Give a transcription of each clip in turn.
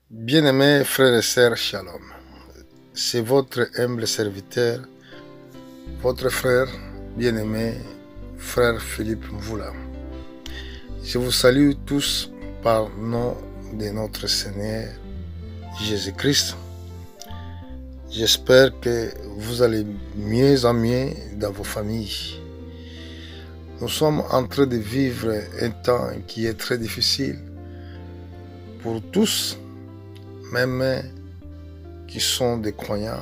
Bien-aimés frères et sœurs, Shalom. C'est votre humble serviteur, votre frère bien-aimé, frère Philippe Mvoula. Je vous salue tous par le nom de notre Seigneur Jésus-Christ. J'espère que vous allez mieux en mieux dans vos familles. Nous sommes en train de vivre un temps qui est très difficile pour tous, même qui sont des croyants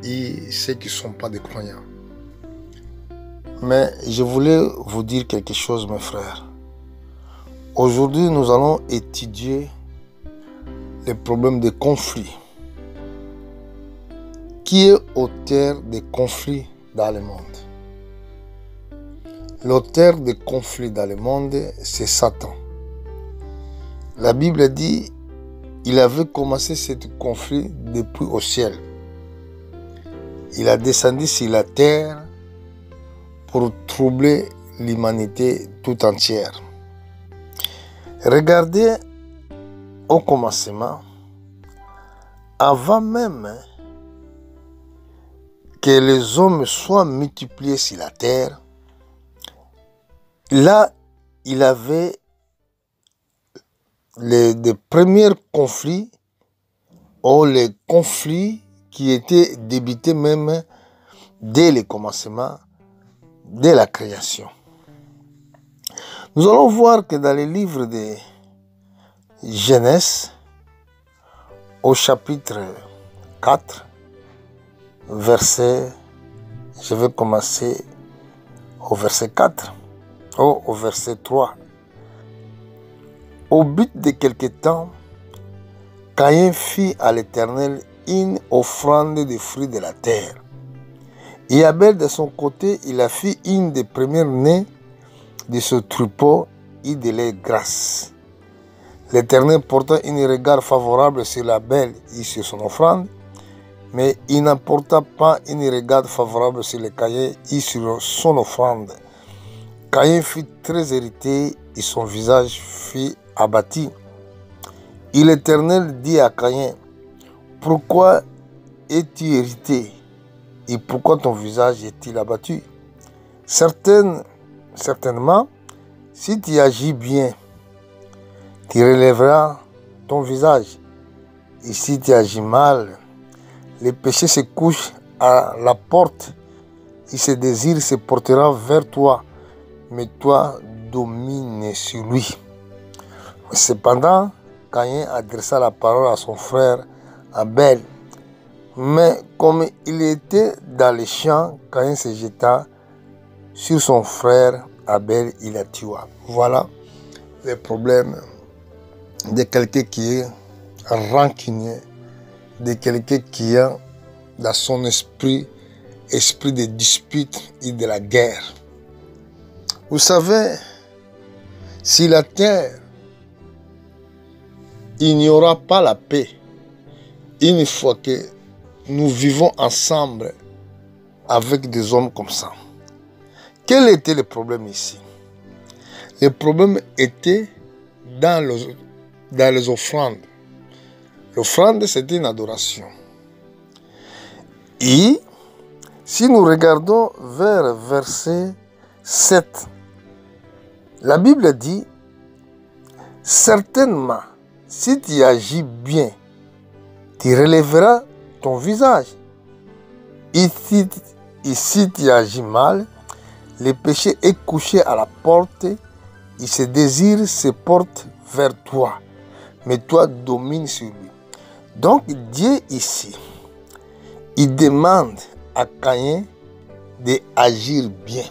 et ceux qui ne sont pas des croyants. Mais je voulais vous dire quelque chose, mes frères. Aujourd'hui, nous allons étudier les problèmes de conflits. Qui est auteur des conflits dans le monde? L'auteur des conflits dans le monde, c'est Satan. La Bible dit il avait commencé ce conflit depuis au ciel. Il a descendu sur la terre pour troubler l'humanité tout entière. Regardez au commencement, avant même que les hommes soient multipliés sur la terre, là, il avait les premiers conflits, ou les conflits qui étaient débutés même dès le commencement, dès la création. Nous allons voir que dans le livre de Genèse, au chapitre 4, je vais commencer au verset 4, ou au verset 3. Au but de quelque temps, Caïn fit à l'Éternel une offrande de fruits de la terre. Et Abel, de son côté, il a fait une des premières nées de ce troupeau et de leurs grâces. L'Éternel porta un regard favorable sur Abel et sur son offrande, mais il n'apporta pas un regard favorable sur le Caïn et sur son offrande. Caïn fut très irrité et son visage fut abattu. Et l'Éternel dit à Caïn, pourquoi es-tu irrité et pourquoi ton visage est-il abattu? Certainement, si tu agis bien, tu relèveras ton visage. Et si tu agis mal, le péché se couche à la porte et ses désirs se portera vers toi, mais toi domine sur lui. Cependant, Caïn adressa la parole à son frère Abel. Mais comme il était dans les champs, Caïn se jeta sur son frère Abel, il la tua. Voilà le problème de quelqu'un qui est rancunier, de quelqu'un qui a dans son esprit de dispute et de la guerre. Vous savez, si la terre, il n'y aura pas la paix une fois que nous vivons ensemble avec des hommes comme ça. Quel était le problème ici? Le problème était dans les offrandes. L'offrande, c'était une adoration. Et si nous regardons vers verset 7, la Bible dit, certainement, si tu agis bien, tu relèveras ton visage. Et si tu agis mal, le péché est couché à la porte et ses désirs se portent vers toi. Mais toi domines sur lui. Donc Dieu ici, il demande à Caïn d'agir bien.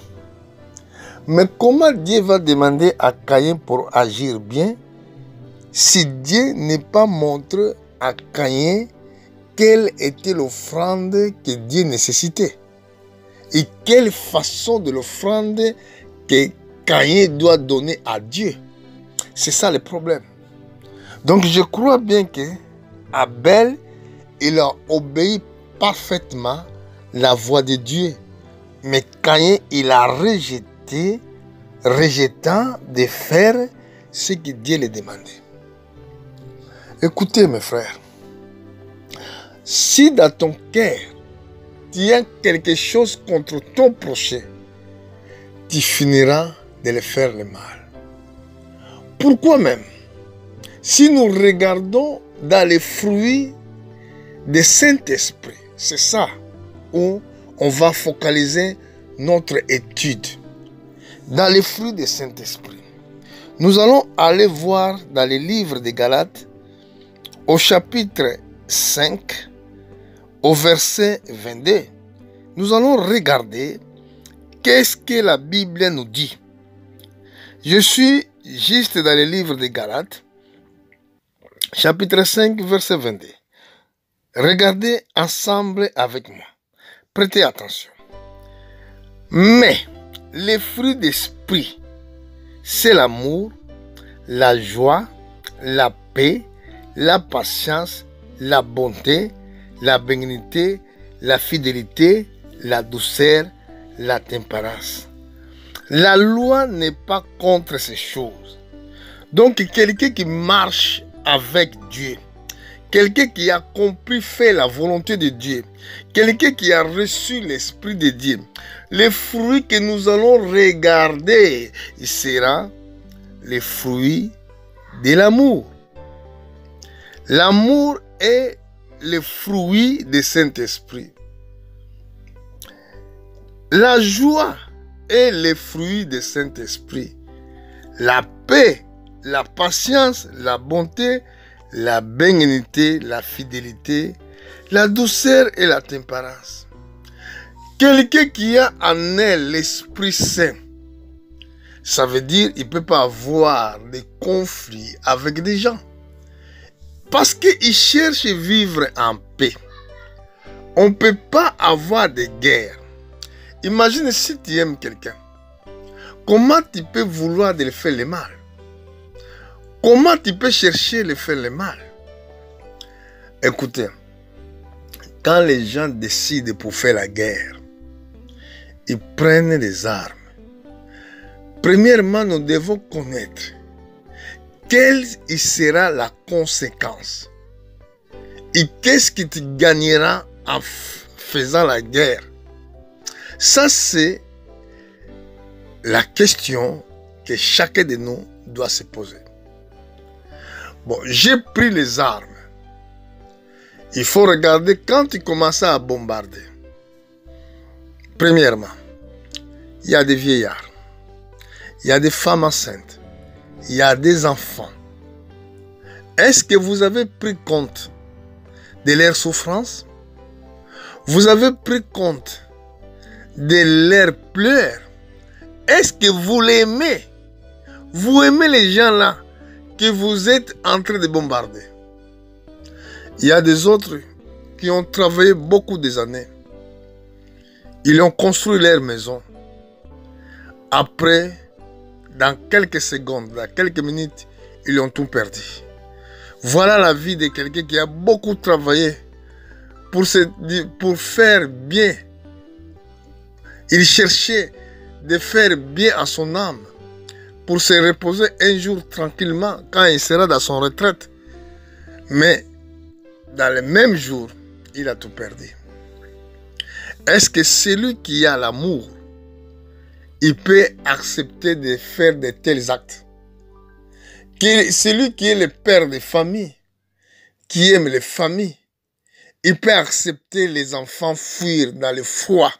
Mais comment Dieu va demander à Caïn pour agir bien si Dieu n'est pas montré à Caïn quelle était l'offrande que Dieu nécessitait et quelle façon de l'offrande que Caïn doit donner à Dieu? C'est ça le problème. Donc je crois bien que Abel, il a obéi parfaitement la voix de Dieu. Mais Caïn, il a rejetant de faire ce que Dieu lui demandait. Écoutez mes frères, si dans ton cœur, tu as quelque chose contre ton prochain, tu finiras de le faire le mal. Pourquoi même? Si nous regardons dans les fruits du Saint-Esprit, c'est ça où on va focaliser notre étude. Dans les fruits du Saint-Esprit, nous allons aller voir dans les livres des Galates, au chapitre 5, au verset 22. Nous allons regarder qu'est-ce que la Bible nous dit. Je suis juste dans les livres des Galates, chapitre 5, verset 22. Regardez ensemble avec moi. Prêtez attention. Mais les fruits d'esprit, c'est l'amour, la joie, la paix, la patience, la bonté, la bénignité, la fidélité, la douceur, la tempérance. La loi n'est pas contre ces choses. Donc quelqu'un qui marche avec Dieu, quelqu'un qui a compris, fait la volonté de Dieu, quelqu'un qui a reçu l'Esprit de Dieu, les fruits que nous allons regarder, il sera les fruits de l'amour. L'amour est le fruit du Saint-Esprit. La joie est le fruit du Saint-Esprit. La paix, la patience, la bonté, la bénignité, la fidélité, la douceur et la tempérance. Quelqu'un qui a en elle l'Esprit Saint, ça veut dire qu'il ne peut pas avoir des conflits avec des gens. Parce qu'il cherche à vivre en paix. On ne peut pas avoir de guerre. Imagine si tu aimes quelqu'un. Comment tu peux vouloir de le faire le mal? Comment tu peux chercher de le faire le mal? Écoutez, quand les gens décident pour faire la guerre, ils prennent des armes. Premièrement, nous devons connaître quelle sera la conséquence et qu'est-ce que tu gagneras en faisant la guerre. Ça, c'est la question que chacun de nous doit se poser. Bon, j'ai pris les armes. Il faut regarder quand tu commences à bombarder. Premièrement, il y a des vieillards, il y a des femmes enceintes, il y a des enfants. Est-ce que vous avez pris compte de leurs souffrances? Vous avez pris compte de leurs pleurs? Est-ce que vous l'aimez? Vous aimez les gens là que vous êtes en train de bombarder? Il y a des autres qui ont travaillé beaucoup des années. Ils ont construit leur maison. Après, dans quelques secondes, dans quelques minutes, ils ont tout perdu. Voilà la vie de quelqu'un qui a beaucoup travaillé pour faire bien. Il cherchait de faire bien à son âme pour se reposer un jour tranquillement quand il sera dans son retraite. Mais dans le même jour, il a tout perdu. Est-ce que celui qui a l'amour, il peut accepter de faire de tels actes? Celui qui est le père de famille, qui aime les familles, il peut accepter les enfants fuir dans le froid,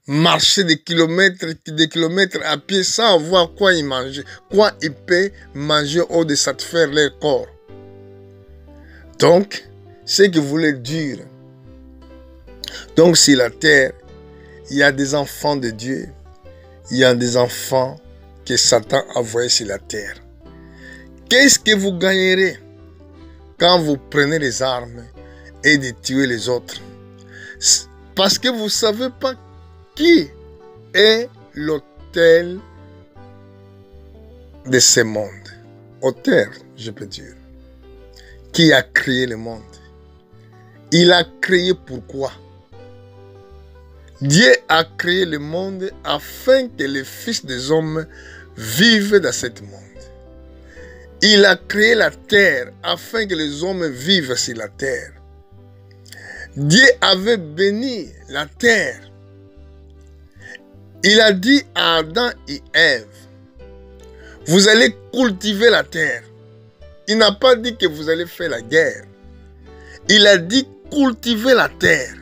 marcher des kilomètres à pied sans avoir quoi y manger, quoi il peut manger ou de satisfaire leur corps. Donc, ce que vous voulez dire. Donc, sur la terre, il y a des enfants de Dieu, il y a des enfants que Satan a envoyés sur la terre. Qu'est-ce que vous gagnerez quand vous prenez les armes et de tuer les autres? Parce que vous ne savez pas qui est l'autel de ce monde. Auteur, je peux dire. Qui a créé le monde? Il a créé pourquoi? Dieu a créé le monde afin que les fils des hommes vivent dans ce monde. Il a créé la terre afin que les hommes vivent sur la terre. Dieu avait béni la terre. Il a dit à Adam et Ève, vous allez cultiver la terre. Il n'a pas dit que vous allez faire la guerre. Il a dit cultiver la terre.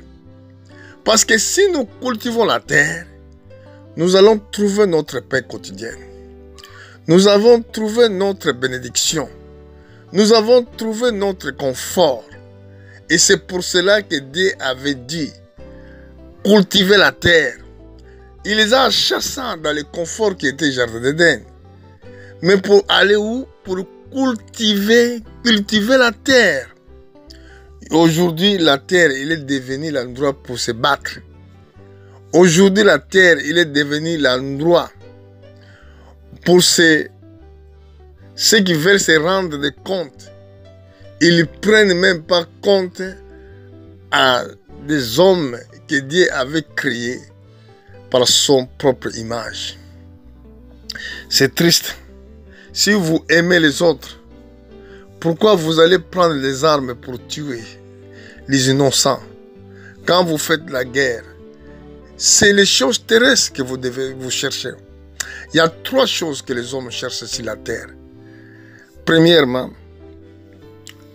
Parce que si nous cultivons la terre, nous allons trouver notre paix quotidienne. Nous avons trouvé notre bénédiction. Nous avons trouvé notre confort. Et c'est pour cela que Dieu avait dit, cultiver la terre. Il les a chassés dans le confort qui était le jardin d'Éden. Mais pour aller où? Pour cultiver la terre. Aujourd'hui, la terre, il est devenu l'endroit pour se battre. Aujourd'hui, la terre, il est devenu l'endroit pour ceux qui veulent se rendre de compte. Ils ne prennent même pas compte à des hommes que Dieu avait créés par son propre image. C'est triste. Si vous aimez les autres, pourquoi vous allez prendre les armes pour tuer les innocents? Quand vous faites la guerre, c'est les choses terrestres que vous devez vous chercher. Il y a 3 choses que les hommes cherchent sur la terre. Premièrement,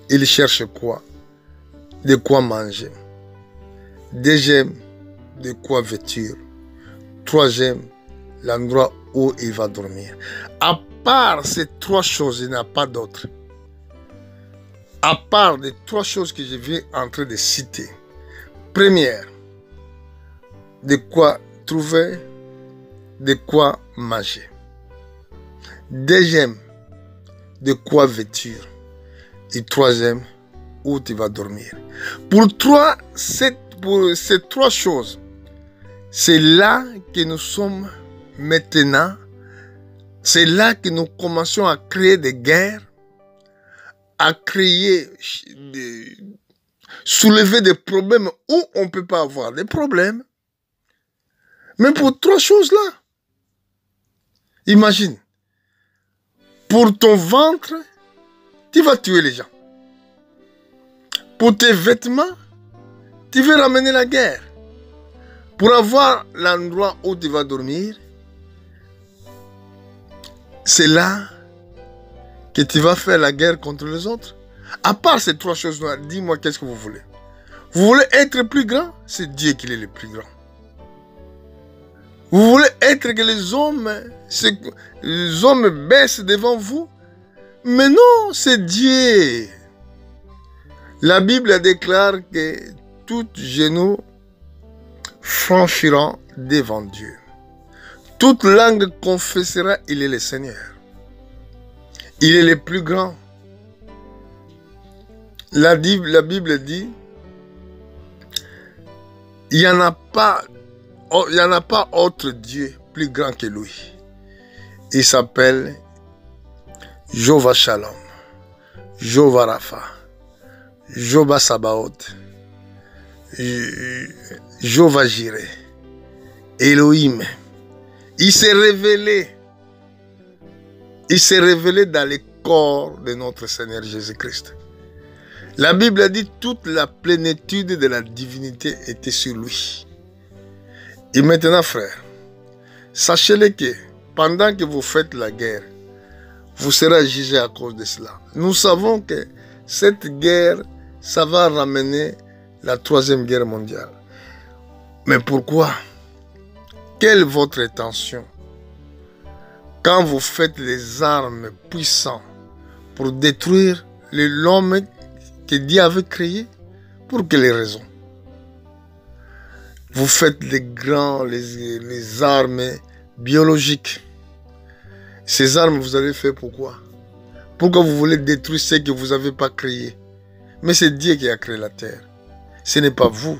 ils cherchent quoi? De quoi manger. Deuxième, de quoi vêtir. Troisième, l'endroit où il va dormir. À part ces 3 choses, il n'y a pas d'autres. À part les 3 choses que je viens en train de citer. Première, de quoi trouver, de quoi manger. Deuxième, de quoi vêtir. Et troisième, où tu vas dormir. Pour ces 3 choses, c'est là que nous sommes maintenant. C'est là que nous commençons à créer des guerres, à soulever des problèmes où on ne peut pas avoir des problèmes. Mais pour 3 choses-là, imagine, pour ton ventre, tu vas tuer les gens. Pour tes vêtements, tu veux ramener la guerre. Pour avoir l'endroit où tu vas dormir, c'est là que tu vas faire la guerre contre les autres. À part ces 3 choses-là, dis-moi qu'est-ce que vous voulez. Vous voulez être plus grand? C'est Dieu qui est le plus grand. Vous voulez être que les hommes baissent devant vous? Mais non, c'est Dieu. La Bible déclare que tout genou franchira devant Dieu. Toute langue confessera il est le Seigneur. Il est le plus grand. La Bible dit, il n'y en a pas autre Dieu plus grand que lui. Il s'appelle Jéhovah Shalom, Jéhovah Rapha, Jéhovah Sabaoth, Jéhovah Jireh, Elohim. Il s'est révélé dans le corps de notre Seigneur Jésus-Christ. La Bible dit toute la plénitude de la divinité était sur lui. Et maintenant, frère, sachez-le que pendant que vous faites la guerre, vous serez jugé à cause de cela. Nous savons que cette guerre, ça va ramener la 3e guerre mondiale. Mais pourquoi? Quelle est votre intention? Quand vous faites les armes puissantes pour détruire l'homme que Dieu avait créé, pour quelles raisons? Vous faites les armes biologiques. Ces armes, vous avez fait pourquoi? Pourquoi vous voulez détruire ce que vous n'avez pas créé? Mais c'est Dieu qui a créé la terre. Ce n'est pas vous.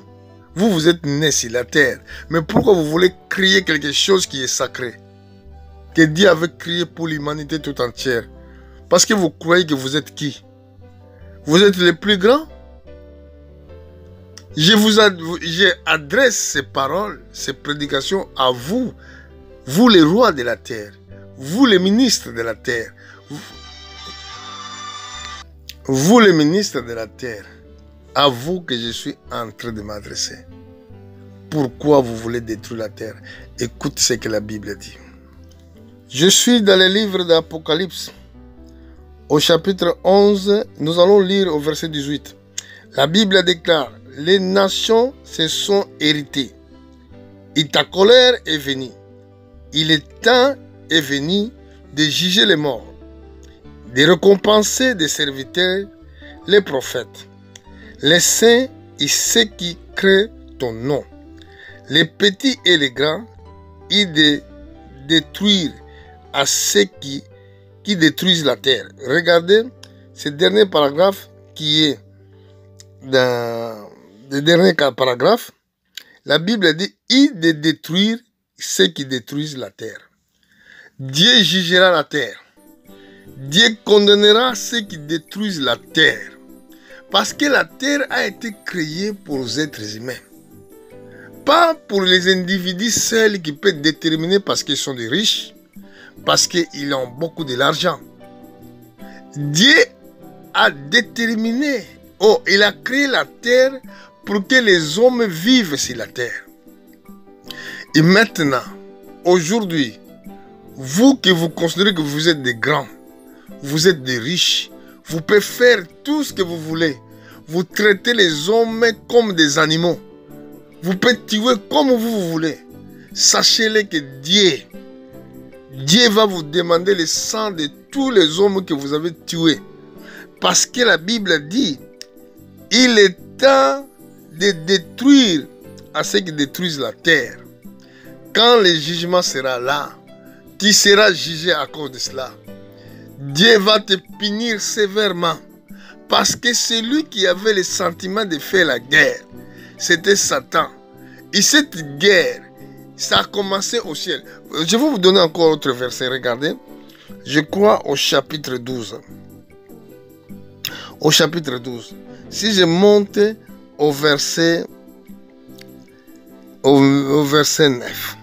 Vous êtes nés sur la terre. Mais pourquoi vous voulez créer quelque chose qui est sacré? Que Dieu avait créé pour l'humanité tout entière. Parce que vous croyez que vous êtes qui? Vous êtes les plus grands? J'adresse ces paroles, ces prédications à vous. Vous les rois de la terre. Vous les ministres de la terre. vous les ministres de la terre, à vous que je suis en train de m'adresser. Pourquoi vous voulez détruire la terre? Écoute ce que la Bible dit. Je suis dans le livre d'Apocalypse. Au chapitre 11, nous allons lire au verset 18. La Bible déclare, les nations se sont héritées. Et ta colère est venue. Il est temps est venu de juger les morts, de récompenser des serviteurs, les prophètes, les saints et ceux qui créent ton nom, les petits et les grands, et de détruire à ceux qui détruisent la terre. Regardez ce dernier paragraphe qui est dans le dernier paragraphe. La Bible dit « et de détruire ceux qui détruisent la terre ». Dieu jugera la terre. Dieu condamnera ceux qui détruisent la terre. Parce que la terre a été créée pour les êtres humains. Pas pour les individus seuls qui peuvent déterminer parce qu'ils sont des riches, parce qu'ils ont beaucoup d'argent. Dieu a déterminé, il a créé la terre pour que les hommes vivent sur la terre. Et maintenant, aujourd'hui, vous que vous considérez que vous êtes des grands, vous êtes des riches, vous pouvez faire tout ce que vous voulez. Vous traitez les hommes comme des animaux. Vous pouvez tuer comme vous voulez. Sachez-le que Dieu va vous demander le sang de tous les hommes que vous avez tués. Parce que la Bible dit, il est temps de détruire à ceux qui détruisent la terre. Quand le jugement sera là, tu seras jugé à cause de cela. Dieu va te punir sévèrement. Parce que celui qui avait le sentiment de faire la guerre, c'était Satan. Et cette guerre, ça a commencé au ciel. Je vais vous donner encore autre verset. Regardez. Je crois au chapitre 12. Au chapitre 12. Si je monte au verset 9.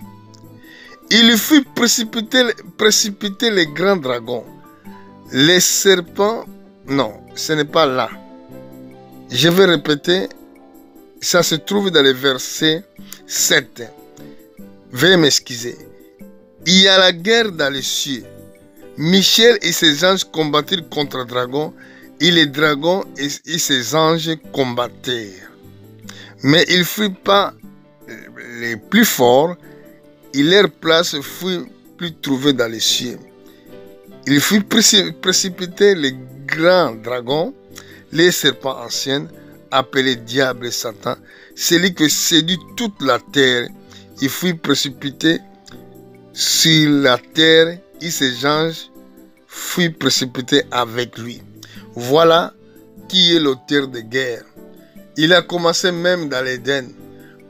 Il fut précipité les grands dragons. Les serpents. Non, ce n'est pas là. Je vais répéter. Ça se trouve dans le verset 7. Veuillez m'excuser. Il y a la guerre dans les cieux. Michel et ses anges combattirent contre le dragon, et les dragons et ses anges combattirent. Mais ils ne furent pas les plus forts, et leur place fut plus trouvée dans les cieux. Il fut précipité les grands dragons, les serpents anciens, appelés diable et Satan, celui qui séduit toute la terre. Il fut précipité sur la terre et ses anges furent précipités avec lui. Voilà qui est l'auteur de guerre. Il a commencé même dans l'Éden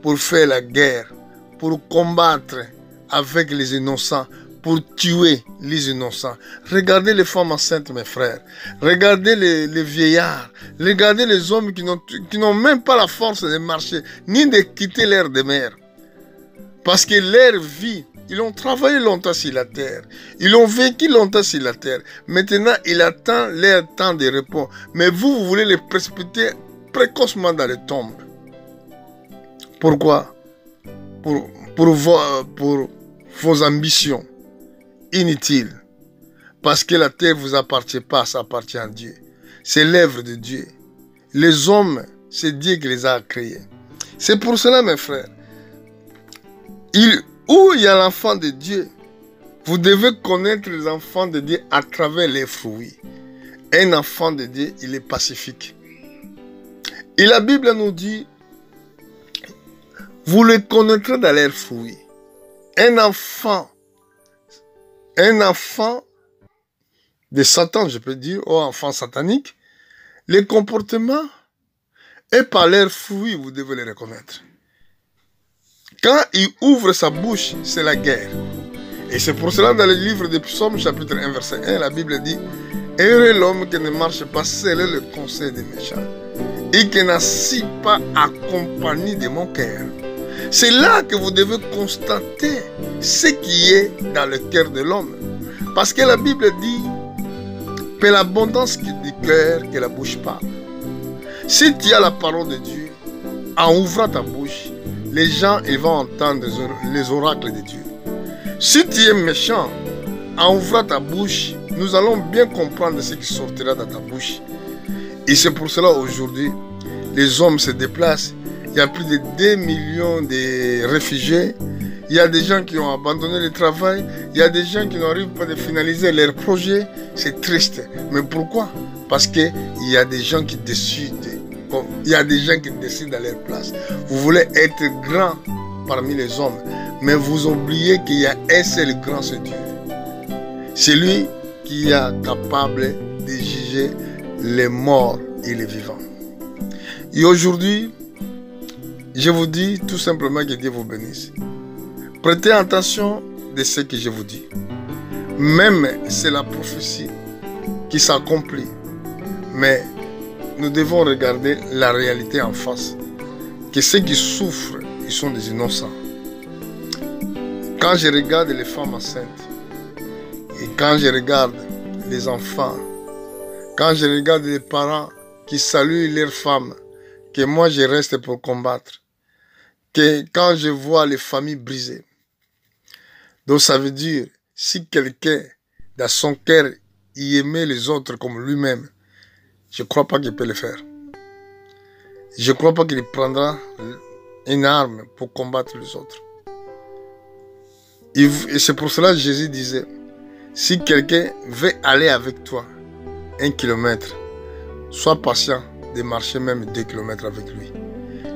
pour faire la guerre, pour combattre avec les innocents, pour tuer les innocents. Regardez les femmes enceintes, mes frères. Regardez les vieillards. Regardez les hommes qui n'ont même pas la force de marcher, ni de quitter l'air de mer. Parce que leur vie, ils ont travaillé longtemps sur la terre. Ils ont vécu longtemps sur la terre. Maintenant, il attend leur temps de repos. Mais vous voulez les précipiter précocement dans les tombes. Pourquoi? Pour vos ambitions inutiles. Parce que la terre ne vous appartient pas, ça appartient à Dieu. C'est l'œuvre de Dieu. Les hommes, c'est Dieu qui les a créés. C'est pour cela, mes frères, où il y a l'enfant de Dieu, vous devez connaître les enfants de Dieu à travers les fruits. Un enfant de Dieu, il est pacifique. Et la Bible nous dit, vous les connaîtrez dans leurs fruits. Un enfant de Satan, je peux dire, ou enfant satanique, les comportements, et par leurs fruits, vous devez les reconnaître. Quand il ouvre sa bouche, c'est la guerre. Et c'est pour cela, dans le livre des Psaumes, chapitre 1, verset 1, la Bible dit, « Heureux l'homme qui ne marche pas selon le conseil des méchants, et qui n'assit pas accompagné de mon cœur. » C'est là que vous devez constater ce qui est dans le cœur de l'homme. Parce que la Bible dit, « Per l'abondance du cœur que la bouche parle. Si tu as la parole de Dieu, en ouvrant ta bouche, les gens ils vont entendre les oracles de Dieu. Si tu es méchant, en ouvrant ta bouche, nous allons bien comprendre ce qui sortira de ta bouche. Et c'est pour cela aujourd'hui, les hommes se déplacent. Il y a plus de 2 millions de réfugiés. Il y a des gens qui ont abandonné le travail. Il y a des gens qui n'arrivent pas à finaliser leur projet. C'est triste. Mais pourquoi? Parce qu'il y a des gens qui décident. Il y a des gens qui décident à leur place. Vous voulez être grand parmi les hommes. Mais vous oubliez qu'il y a un seul grand, c'est Dieu. C'est lui qui est capable de juger les morts et les vivants. Et aujourd'hui, je vous dis tout simplement que Dieu vous bénisse. Prêtez attention de ce que je vous dis. Même c'est la prophétie qui s'accomplit. Mais nous devons regarder la réalité en face. Que ceux qui souffrent, ils sont des innocents. Quand je regarde les femmes enceintes, et quand je regarde les enfants, quand je regarde les parents qui saluent leurs femmes, que moi je reste pour combattre, que quand je vois les familles brisées, donc ça veut dire, si quelqu'un dans son cœur y aimait les autres comme lui-même, je ne crois pas qu'il peut le faire. Je ne crois pas qu'il prendra une arme pour combattre les autres. Et c'est pour cela que Jésus disait, si quelqu'un veut aller avec toi 1 kilomètre, sois patient de marcher même 2 kilomètres avec lui.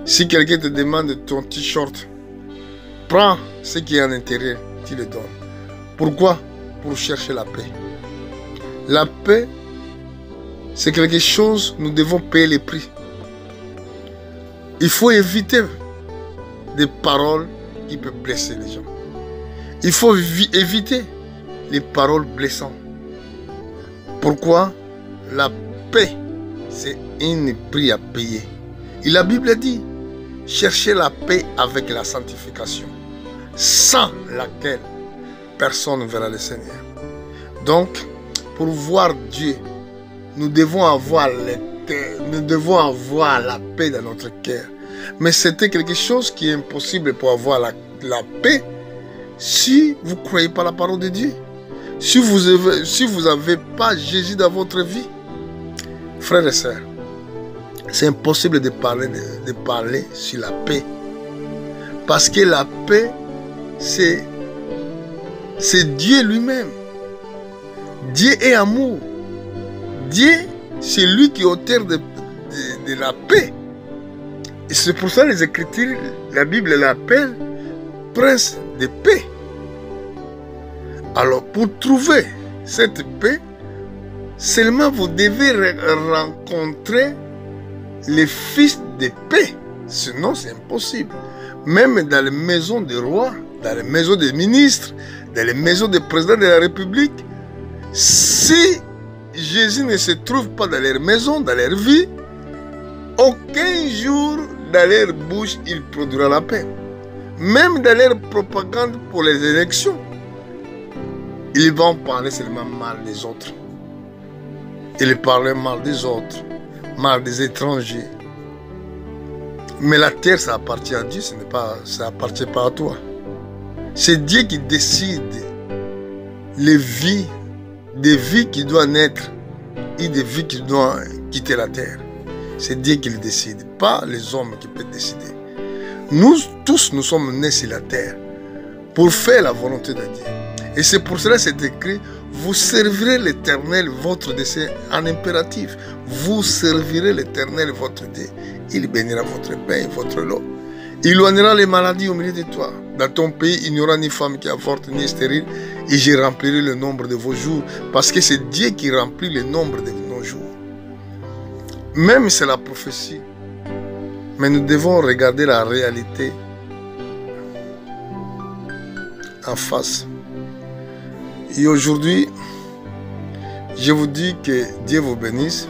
Si quelqu'un te demande ton t-shirt, prends ce qui est à l'intérieur, tu le donnes. Pourquoi? Pour chercher la paix. La paix, c'est quelque chose, nous devons payer le prix. Il faut éviter des paroles qui peuvent blesser les gens. Il faut éviter les paroles blessantes. Pourquoi? La paix, c'est un prix à payer. Et la Bible dit, cherchez la paix avec la sanctification, sans laquelle personne ne verra le Seigneur. Donc, pour voir Dieu, nous devons avoir la paix dans notre cœur. Mais c'était quelque chose qui est impossible pour avoir la paix si vous ne croyez pas la parole de Dieu. Si vous n'avez pas Jésus dans votre vie, frères et sœurs, c'est impossible de parler sur la paix. Parce que la paix, c'est Dieu lui-même. Dieu est amour. Dieu, c'est lui qui est auteur de la paix. Et c'est pour ça que les Écritures, la Bible l'appelle prince de paix. Alors, pour trouver cette paix, seulement vous devez rencontrer les fils de paix. Sinon, c'est impossible. Même dans les maisons des rois, dans les maisons des ministres, dans les maisons des présidents de la République, si Jésus ne se trouve pas dans leur maison, dans leur vie, aucun jour dans leur bouche, il produira la paix. Même dans leur propagande pour les élections, ils vont parler seulement mal des autres. Ils parlent mal des autres, mal des étrangers. Mais la terre, ça appartient à Dieu, ça n'appartient pas à toi. C'est Dieu qui décide les vies, des vies qui doivent naître et des vies qui doivent quitter la terre. C'est Dieu qui le décide, pas les hommes qui peuvent décider. Nous tous, nous sommes nés sur la terre pour faire la volonté de Dieu. Et c'est pour cela que c'est écrit, vous servirez l'Éternel, votre Dieu, c'est un impératif. Vous servirez l'Éternel, votre Dieu. Il bénira votre pain et votre lot. Il éloignera les maladies au milieu de toi. Dans ton pays, il n'y aura ni femme qui avorte, ni stérile. Et je remplirai le nombre de vos jours. Parce que c'est Dieu qui remplit le nombre de nos jours. Même c'est la prophétie. Mais nous devons regarder la réalité en face. Et aujourd'hui, je vous dis que Dieu vous bénisse.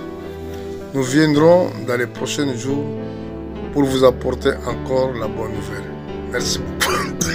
Nous viendrons dans les prochains jours pour vous apporter encore la bonne nouvelle. Merci beaucoup.